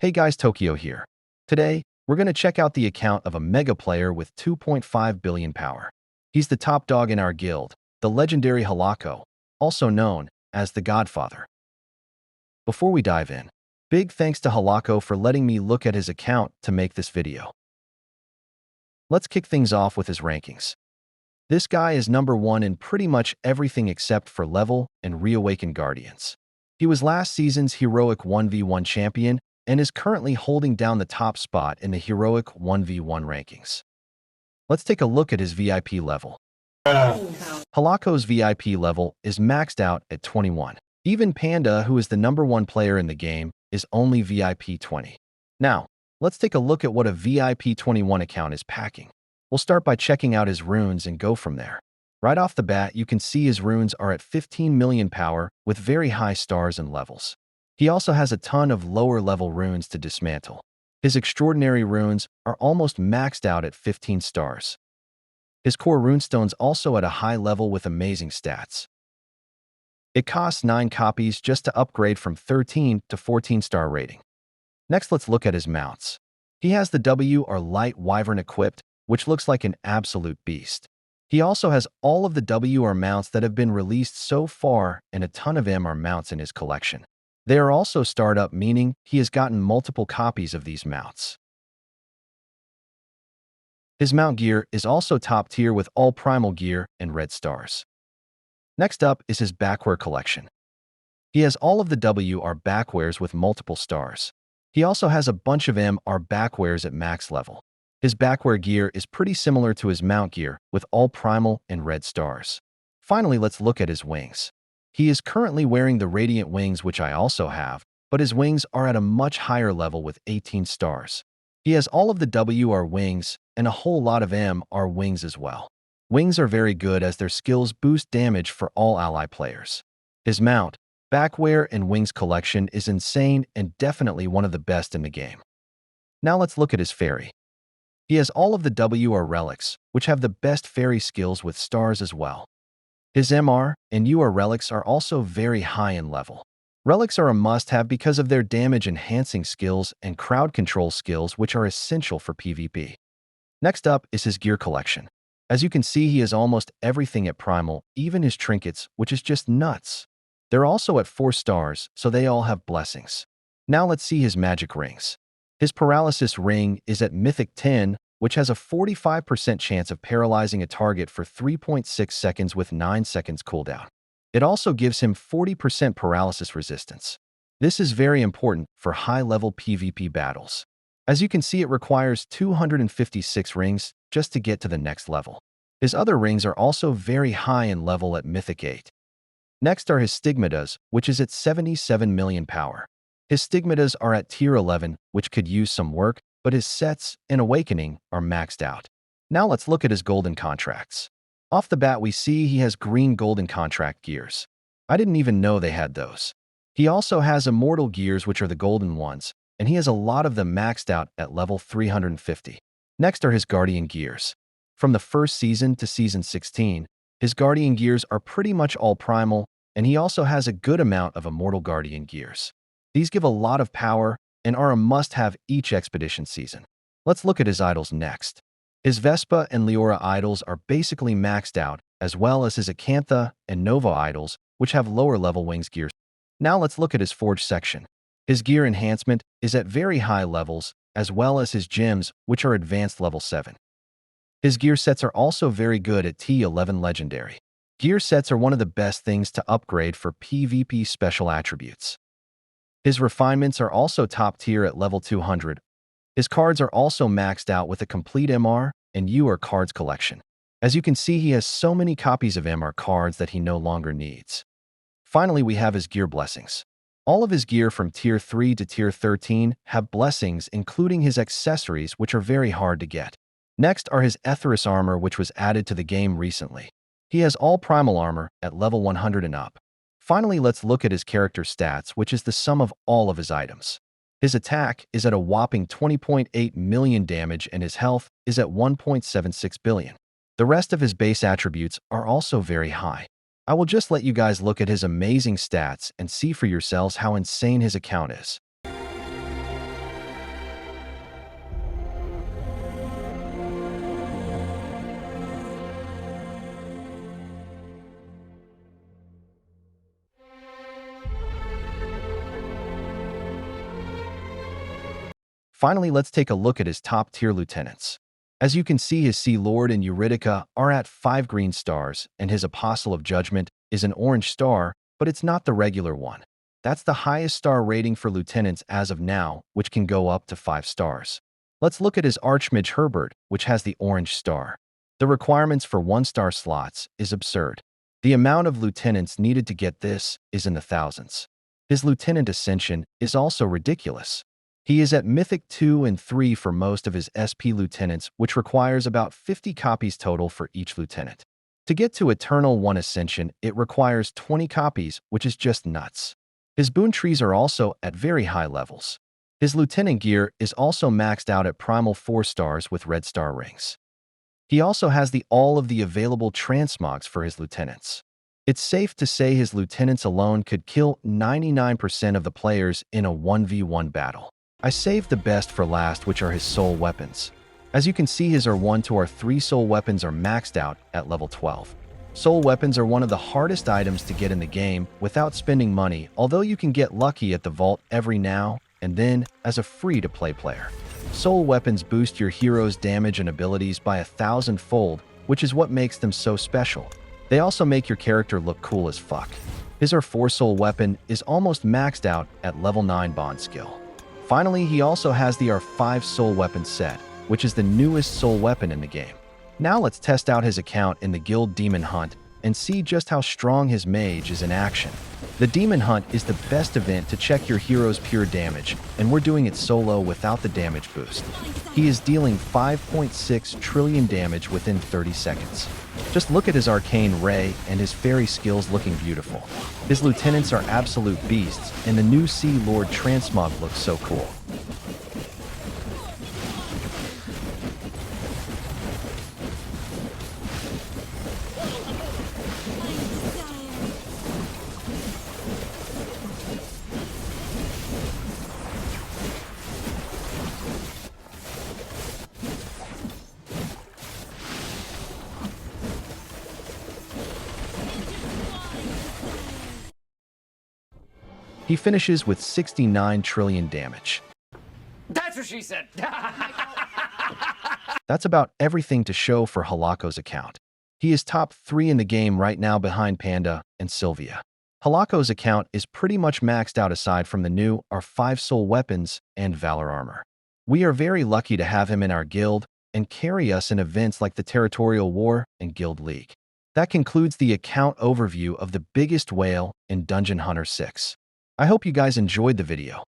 Hey guys, Tokyo here. Today, we're going to check out the account of a mega player with 2.5 billion power. He's the top dog in our guild, the legendary Holako, also known as the Godfather. Before we dive in, big thanks to Holako for letting me look at his account to make this video. Let's kick things off with his rankings. This guy is number 1 in pretty much everything except for level and reawakened guardians. He was last season's heroic 1v1 champion and is currently holding down the top spot in the heroic 1v1 rankings. Let's take a look at his VIP level. Holako's VIP level is maxed out at 21. Even Panda, who is the number 1 player in the game, is only VIP 20. Now, let's take a look at what a VIP 21 account is packing. We'll start by checking out his runes and go from there. Right off the bat, you can see his runes are at 15 million power with very high stars and levels. He also has a ton of lower-level runes to dismantle. His extraordinary runes are almost maxed out at 15 stars. His core runestone's also at a high level with amazing stats. It costs 9 copies just to upgrade from 13 to 14-star rating. Next, let's look at his mounts. He has the W or Light Wyvern equipped, which looks like an absolute beast. He also has all of the WR mounts that have been released so far, and a ton of MR mounts in his collection. They are also starred up, meaning he has gotten multiple copies of these mounts. His mount gear is also top tier with all primal gear and red stars. Next up is his Backwear collection. He has all of the WR Backwears with multiple stars. He also has a bunch of MR Backwears at max level. His Backwear gear is pretty similar to his mount gear with all primal and red stars. Finally, let's look at his wings. He is currently wearing the Radiant wings, which I also have, but his wings are at a much higher level with 18 stars. He has all of the WR wings and a whole lot of MR wings as well. Wings are very good as their skills boost damage for all ally players. His mount, Backwear, and wings collection is insane and definitely one of the best in the game. Now let's look at his fairy. He has all of the WR Relics, which have the best fairy skills with stars as well. His MR and UR Relics are also very high in level. Relics are a must-have because of their damage-enhancing skills and crowd control skills, which are essential for PvP. Next up is his gear collection. As you can see, he has almost everything at primal, even his trinkets, which is just nuts. They're also at 4 stars, so they all have blessings. Now let's see his magic rings. His paralysis ring is at Mythic 10, which has a 45% chance of paralyzing a target for 3.6 seconds with 9 seconds cooldown. It also gives him 40% paralysis resistance. This is very important for high-level PvP battles. As you can see, it requires 256 rings just to get to the next level. His other rings are also very high in level at Mythic 8. Next are his Stigmatas, which is at 77 million power. His Stigmatas are at tier 11, which could use some work, but his sets and awakening are maxed out. Now let's look at his golden contracts. Off the bat, we see he has green golden contract gears. I didn't even know they had those. He also has immortal gears, which are the golden ones, and he has a lot of them maxed out at level 350. Next are his guardian gears. From the first season to season 16, his guardian gears are pretty much all primal, and he also has a good amount of immortal guardian gears. These give a lot of power and are a must-have each expedition season. Let's look at his idols next. His Vespa and Leora idols are basically maxed out, as well as his Acantha and Nova idols, which have lower-level wings gears. Now let's look at his forge section. His gear enhancement is at very high levels, as well as his gems, which are advanced level 7. His gear sets are also very good at T11 legendary. Gear sets are one of the best things to upgrade for PvP special attributes. His refinements are also top tier at level 200. His cards are also maxed out with a complete MR and UR cards collection. As you can see, he has so many copies of MR cards that he no longer needs. Finally, we have his gear blessings. All of his gear from tier 3 to tier 13 have blessings, including his accessories, which are very hard to get. Next are his Etherius armor, which was added to the game recently. He has all primal armor at level 100 and up. Finally, let's look at his character stats, which is the sum of all of his items. His attack is at a whopping 20.8 million damage and his health is at 1.76 billion. The rest of his base attributes are also very high. I will just let you guys look at his amazing stats and see for yourselves how insane his account is. Finally, let's take a look at his top-tier lieutenants. As you can see, his Sea Lord and Eurydica are at 5 green stars, and his Apostle of Judgment is an orange star, but it's not the regular one. That's the highest star rating for lieutenants as of now, which can go up to 5 stars. Let's look at his Archmage Herbert, which has the orange star. The requirements for 1-star slots is absurd. The amount of lieutenants needed to get this is in the thousands. His Lieutenant Ascension is also ridiculous. He is at Mythic 2 and 3 for most of his SP lieutenants, which requires about 50 copies total for each lieutenant. To get to Eternal 1 Ascension, it requires 20 copies, which is just nuts. His boon trees are also at very high levels. His lieutenant gear is also maxed out at Primal 4 stars with red star rings. He also has all of the available transmogs for his lieutenants. It's safe to say his lieutenants alone could kill 99% of the players in a 1v1 battle. I saved the best for last, which are his soul weapons. As you can see, his R1 to R3 soul weapons are maxed out at level 12. Soul weapons are one of the hardest items to get in the game without spending money, although you can get lucky at the vault every now and then as a free-to-play player. Soul weapons boost your hero's damage and abilities by 1,000-fold, which is what makes them so special. They also make your character look cool as fuck. His R4 soul weapon is almost maxed out at level 9 bond skill. Finally, he also has the R5 soul weapon set, which is the newest soul weapon in the game. Now let's test out his account in the Guild Demon Hunt and see just how strong his mage is in action. The Demon Hunt is the best event to check your hero's pure damage, and we're doing it solo without the damage boost. He is dealing 5.6 trillion damage within 30 seconds. Just look at his Arcane Ray and his fairy skills looking beautiful. His lieutenants are absolute beasts, and the new Sea Lord transmog looks so cool. He finishes with 69 trillion damage. That's what she said! That's about everything to show for Holako's account. He is top 3 in the game right now behind Panda and Sylvia. Holako's account is pretty much maxed out aside from the new R5 soul weapons and Valor armor. We are very lucky to have him in our guild and carry us in events like the Territorial War and Guild League. That concludes the account overview of the biggest whale in Dungeon Hunter 6. I hope you guys enjoyed the video.